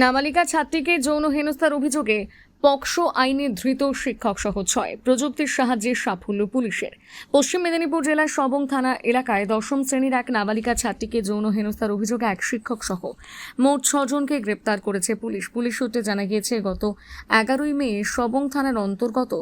নাবালিকা ছাত্রীকে যৌন হেনস্থার অভিযোগে পকসো আইনে ধৃত শিক্ষক সহ 6 প্রযুক্তির সাহায্যে সাফল্য পুলিশের। পশ্চিম মেদিনীপুর জেলার সবং থানা এলাকায় 10ম শ্রেণীর এক নাবালিকা ছাত্রীকে যৌন হেনস্থার অভিযোগে এক শিক্ষক সহ মোট 6 জনকে গ্রেপ্তার করেছে পুলিশ। পুলিশ সূত্রে জানা গিয়েছে, গত 11ই মে সবং থানার অন্তর্গত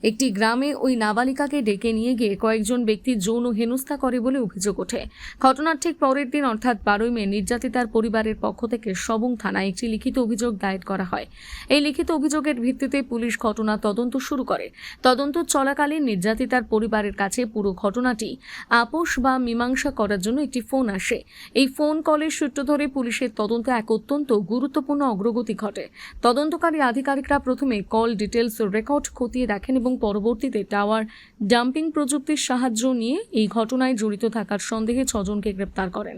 একটি গ্রামে ওই নাবালিকাকে ডেকে নিয়ে গিয়ে কয়েকজন ব্যক্তি যৌন হেনস্থা করে বলে অভিযোগ ওঠে। ঘটনার ঠিক পরের দিন অর্থাৎ 12ই মে নির্যাতিতার পরিবারের পক্ষ থেকে সবং থানায় একটি লিখিত অভিযোগ দায়ের করা হয়। এই লিখিত অভিযোগের ভিত্তিতে পুলিশ ঘটনা তদন্ত শুরু করে। তদন্ত চলাকালীন নির্যাতিতার পরিবারের কাছে পুরো ঘটনাটি আপোষ বা মীমাংসা করার জন্য একটি ফোন আসে। এই ফোন কলের সূত্র ধরে পুলিশের তদন্তে এক অত্যন্ত গুরুত্বপূর্ণ অগ্রগতি ঘটে। তদন্তকারী আধিকারিকরা প্রথমে কল ডিটেলস রেকর্ড খতিয়ে দেখেন এবং পরবর্তীতে টাওয়ার ডাম্পিং প্রযুক্তির সাহায্য নিয়ে এই ঘটনায় জড়িত থাকার সন্দেহে 6 জনকে গ্রেপ্তার করেন।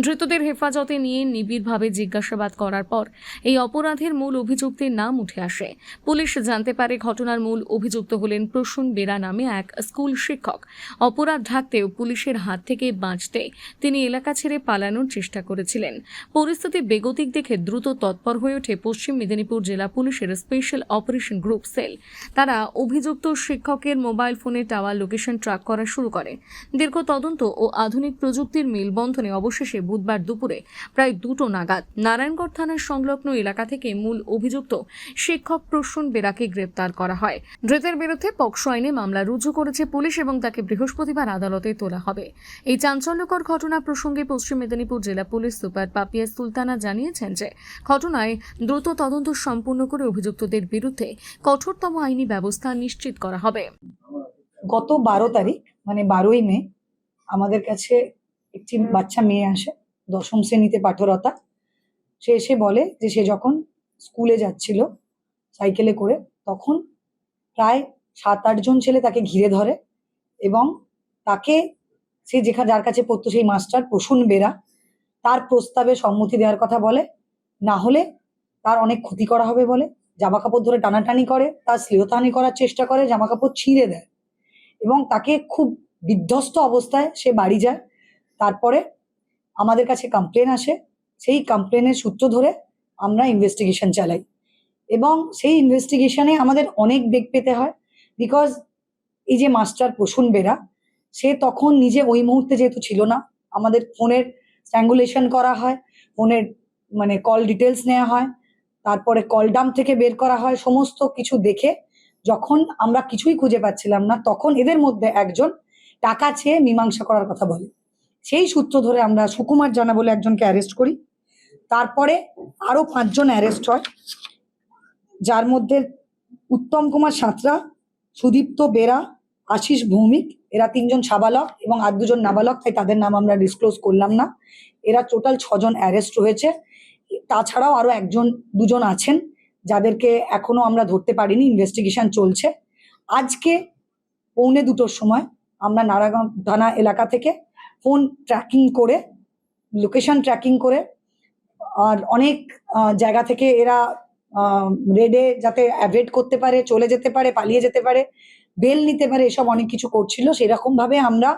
ধৃতদের হেফাজতে নিয়ে নিবিড়ভাবে জিজ্ঞাসাবাদ করার পর এই অপরাধের মূল অভিযুক্তের নাম উঠে আসে। পুলিশ জানতে পারে ঘটনার মূল অভিযুক্ত হলেন প্রসূন বেরা নামে এক স্কুল শিক্ষক। অপরাধ ঢাকতেও পুলিশের হাত থেকে বাঁচতে তিনি এলাকা ছেড়ে পালানোর চেষ্টা করেছিলেন। পরিস্থিতি বেগতিক দেখে দ্রুত তৎপর হয়ে ওঠে পশ্চিম মেদিনীপুর জেলা পুলিশের স্পেশাল অপারেশন গ্রুপ সেল। তারা অভিযুক্ত শিক্ষকের মোবাইল ফোনে টাওয়ার লোকেশন ট্র্যাক করা শুরু করে। দীর্ঘ তদন্ত ও আধুনিক প্রযুক্তির মেলবন্ধনে অবশেষে বুধবার দুপুরে প্রায় 2টো নাগাদ নারায়ণগড় থানার সংলগ্ন এলাকা থেকে মূল অভিযুক্ত শিক্ষক প্রসূন বেরাকে গ্রেপ্তার করা হয়। ধৃতের বিরুদ্ধে পকসো আইনে মামলা রুজু করেছে পুলিশ এবং তাকে বৃহস্পতিবার আদালতে তোলা হবে। এই চাঞ্চল্যকর ঘটনা প্রসঙ্গে পশ্চিম মেদিনীপুর জেলা পুলিশ সুপার পাপিয়া সুলতানা জানিয়েছেন যে ঘটনায় দ্রুত তদন্ত সম্পূর্ণ করে অভিযুক্তদের বিরুদ্ধে কঠোরতম আইনি ব্যবস্থা নিশ্চিত করা হবে। গত 12 তারিখ মানে 12ই মে আমাদের কাছে একটি বাচ্চা মেয়ে আসে, 10ম শ্রেণীতে পাঠরতা। সে এসে বলে যে সে যখন স্কুলে যাচ্ছিল সাইকেলে করে, তখন প্রায় 7-8 জন ছেলে তাকে ঘিরে ধরে এবং তাকে সে যার কাছে পড়তো সেই মাস্টার প্রসূন বেরা তার প্রস্তাবে সম্মতি দেওয়ার কথা বলে, না হলে তার অনেক ক্ষতি করা হবে বলে। জামা কাপড় ধরে টানাটানি করে, তার শ্লীলতাহানি করার চেষ্টা করে, জামা কাপড় ছিঁড়ে দেয় এবং তাকে খুব বিধ্বস্ত অবস্থায় সে বাড়ি যায়। তারপরে আমাদের কাছে কমপ্লেন আসে, সেই কমপ্লেনের সূত্র ধরে আমরা ইনভেস্টিগেশন চালাই এবং সেই ইনভেস্টিগেশনে আমাদের অনেক বেগ পেতে হয়। বিকজ এই যে মাস্টার প্রসূন বেরা, সে তখন নিজে ওই মুহূর্তে যেহেতু ছিল না, আমাদের ফোনের স্ট্র্যাঙ্গুলেশন করা হয়, ফোনের মানে কল ডিটেলস নেওয়া হয়, তারপরে কল ডাম্প থেকে বের করা হয়। সমস্ত কিছু দেখে যখন আমরা কিছুই খুঁজে পাচ্ছিলাম না, তখন এদের মধ্যে একজন টাকা চেয়ে মীমাংসা করার কথা বলে। সেই সূত্র ধরে আমরা সুকুমার জানা বলে একজনকে অ্যারেস্ট করি। তারপরে আরো 5 জন অ্যারেস্ট হয়, যার মধ্যে উত্তম কুমার সাঁতরা, সুদীপ্ত বেরা, আশিস ভৌমিক, এরা 3 জন সাবালক এবং আর 2 জন নাবালক, তাই তাদের নাম আমরা ডিসক্লোজ করলাম না। এরা টোটাল 6 জন অ্যারেস্ট হয়েছে। তাছাড়াও আরো 1-2 জন আছেন যাদেরকে এখনো আমরা ধরতে পারিনি, ইনভেস্টিগেশন চলছে। আজকে 1:45-র সময় আমরা নারায়ণগঞ্জ থানা এলাকা থেকে ফোন ট্র্যাকিং করে, লোকেশন ট্র্যাকিং করে, আর অনেক জায়গা থেকে এরা রেডে যাতে অ্যাভয়েড করতে পারে, চলে যেতে পারে, পালিয়ে যেতে পারে, বেল নিতে পারে, এসব অনেক কিছু করছিল। সেরকম ভাবে আমরা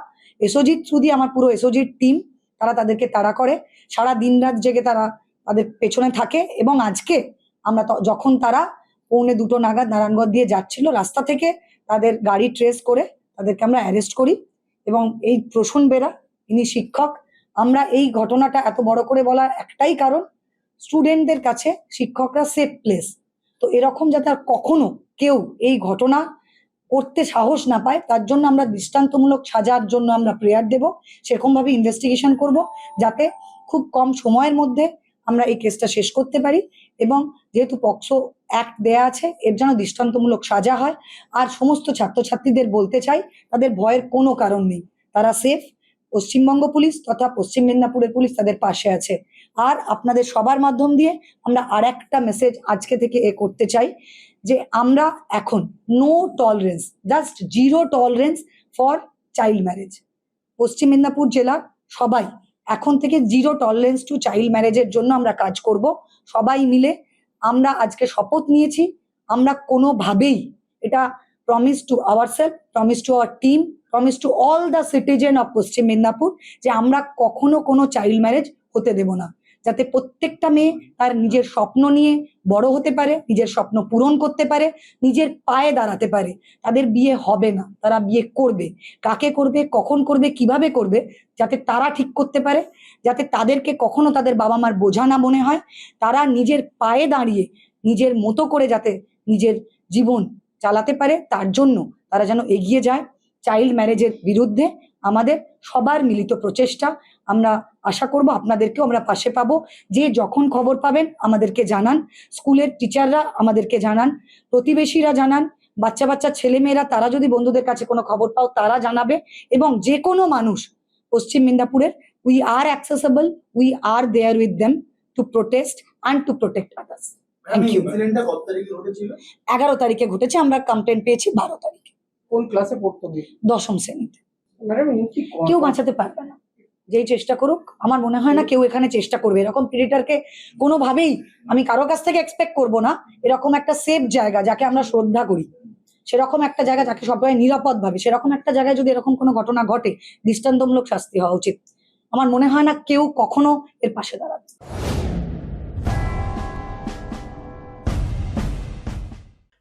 এসওজির থ্রু দিয়ে, আমার পুরো এসওজির টিম, তারা তাদেরকে তাড়া করে, সারা দিন রাত জেগে তারা তাদের পেছনে থাকে। এবং আজকে আমরা যখন তারা 1:45 নাগাদ নারায়ণগঞ্জ দিয়ে যাচ্ছিল, রাস্তা থেকে তাদের গাড়ি ট্রেস করে তাদেরকে আমরা অ্যারেস্ট করি। এবং এই প্রসূন বেরা, ইনি শিক্ষক। আমরা এই ঘটনাটা এত বড় করে বলার একটাই কারণ, স্টুডেন্টদের কাছে শিক্ষকরা সেফ প্লেস। তো এরকম যাতে আর কখনো কেউ এই ঘটনা করতে সাহস না পায়, তার জন্য আমরা দৃষ্টান্তমূলক সাজার জন্য আমরা প্রেয়ার দেব। সেরকম ভাবে ইনভেস্টিগেশন করব যাতে খুব কম সময়ের মধ্যে আমরা এই কেসটা শেষ করতে পারি। এবং যেহেতু পক্সো অ্যাক্ট দেয়া আছে, এর জন্য দৃষ্টান্তমূলক সাজা হয়। আর সমস্ত ছাত্রছাত্রীদের বলতে চাই, তাদের ভয়ের কোনো কারণ নেই, তারা সেফ। পশ্চিমবঙ্গ পুলিশ তথা পশ্চিম মেদিনীপুরের পুলিশ তাদের পাশে আছে। আর আপনাদের সবার মাধ্যম দিয়ে আমরা আর একটা মেসেজ আজকে থেকে করতে চাই যে আমরা এখন no tolerance, just 0 tolerance for child marriage. Paschim Medinipur জেলার সবাই এখন থেকে 0 টলারেন্স টু চাইল্ড ম্যারেজের জন্য আমরা কাজ করব। সবাই মিলে আমরা আজকে শপথ নিয়েছি, আমরা কোনোভাবেই এটা promise to ourselves, promise to our team, promise to all the citizen of Paschim Medinipur যে আমরা কখনো কোনো চাইল্ড ম্যারেজ হতে দেব না। যাতে প্রত্যেকটা মেয়ে তার নিজের স্বপ্ন নিয়ে বড় হতে পারে, নিজের স্বপ্ন পূরণ করতে পারে, নিজের পায়ে দাঁড়াতে পারে। তাদের বিয়ে হবে না, তারা বিয়ে করবে। কাকে করবে, কখন করবে, কিভাবে করবে, যাতে তারা ঠিক করতে পারে, যাতে তাদেরকে কখনো তাদের বাবা মার বোঝা না মনে হয়। তারা নিজের পায়ে দাঁড়িয়ে নিজের মতো করে যাতে নিজের জীবন চালাতে পারে, তার জন্য তারা যেন এগিয়ে যায়। চাইল্ড ম্যারেজের বিরুদ্ধে আমাদের সবার মিলিত প্রচেষ্টা। আমরা আশা করব আপনাদেরকেও আমরা পাশে পাবো। যে যখন খবর পাবেন আমাদেরকে জানান, স্কুলের টিচাররা আমাদেরকে জানান, প্রতিবেশীরা জানান, বাচ্চা বাচ্চা ছেলেমেয়েরা তারা যদি বন্ধুদের কাছে কোনো খবর পাও তারা জানাবে। এবং যে কোনো মানুষ পশ্চিম মেদিনীপুরের, we are accessible, we are there with them to protest and to protect others. Thank you. 11 তারিখে ঘটেছে, আমরা কমপ্লেন পেয়েছি 12 তারিখে। কোন ক্লাসে পড়তো? 10ম শ্রেণীতে। ম্যাডাম কেউ বাঁচাতে পারবে না, যেই চেষ্টা করুক। আমার মনে হয় না কেউ এখানে চেষ্টা করবে। এরকম প্রেডিটরকে কোনোভাবেই আমি কারো কাছ থেকে এক্সপেক্ট করব না। এরকম একটা সেফ জায়গা যাকে আমরা শ্রদ্ধা করি, সেরকম একটা জায়গা যাকে সবাই নিরাপদ ভাবে, সেরকম একটা জায়গায় যদি এরকম কোনো ঘটনা ঘটে, দৃষ্টান্তমূলক শাস্তি হওয়া উচিত। আমার মনে হয় না কেউ কখনো এর পাশে দাঁড়াবে।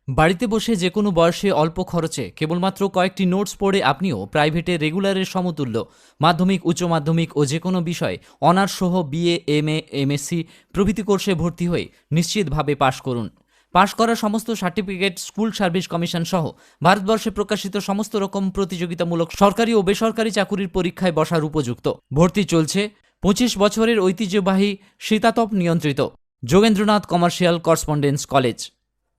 বাড়িতে বসে যে কোনো বয়সে অল্প খরচে কেবলমাত্র কয়েকটি নোটস পড়ে আপনিও প্রাইভেটে রেগুলারের সমতুল্য মাধ্যমিক, উচ্চ মাধ্যমিক ও যে কোনো বিষয় অনার্স সহ বিএ, এমএ, এমএসসি প্রভৃতি কোর্সে ভর্তি হয়ে নিশ্চিতভাবে পাশ করুন। পাশ করা সমস্ত সার্টিফিকেট স্কুল সার্ভিস কমিশন সহ ভারতবর্ষে প্রকাশিত সমস্ত রকম প্রতিযোগিতামূলক সরকারি ও বেসরকারি চাকুরির পরীক্ষায় বসার উপযুক্ত। ভর্তি চলছে 25 বছরের ঐতিহ্যবাহী শীতাতপ নিয়ন্ত্রিত যোগেন্দ্রনাথ কমার্শিয়াল করসপন্ডেন্স কলেজ।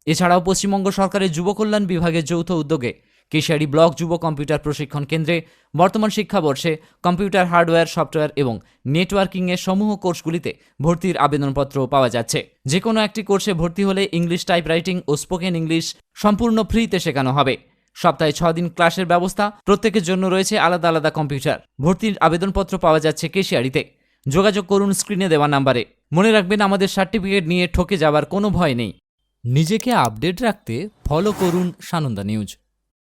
এছাড়াও পশ্চিমবঙ্গ সরকারের যুব কল্যাণ বিভাগের যৌথ উদ্যোগে কেশিয়ারি ব্লক যুব কম্পিউটার প্রশিক্ষণ কেন্দ্রে বর্তমান শিক্ষাবর্ষে কম্পিউটার হার্ডওয়্যার, সফটওয়্যার এবং নেটওয়ার্কিংয়ের সমূহ কোর্সগুলিতে ভর্তির আবেদনপত্র পাওয়া যাচ্ছে। যে কোনো একটি কোর্সে ভর্তি হলে ইংলিশ টাইপরাইটিং ও স্পোকেন ইংলিশ সম্পূর্ণ ফ্রিতে শেখানো হবে। সপ্তাহে 6 দিন ক্লাসের ব্যবস্থা, প্রত্যেকের জন্য রয়েছে আলাদা আলাদা কম্পিউটার। ভর্তির আবেদনপত্র পাওয়া যাচ্ছে কেশিয়ারিতে। যোগাযোগ করুন স্ক্রিনে দেওয়া নাম্বারে। মনে রাখবেন, আমাদের সার্টিফিকেট নিয়ে ঠকে যাওয়ার কোনো ভয় নেই। নিজেকে আপডেট রাখতে ফলো করুন সানন্দা নিউজ।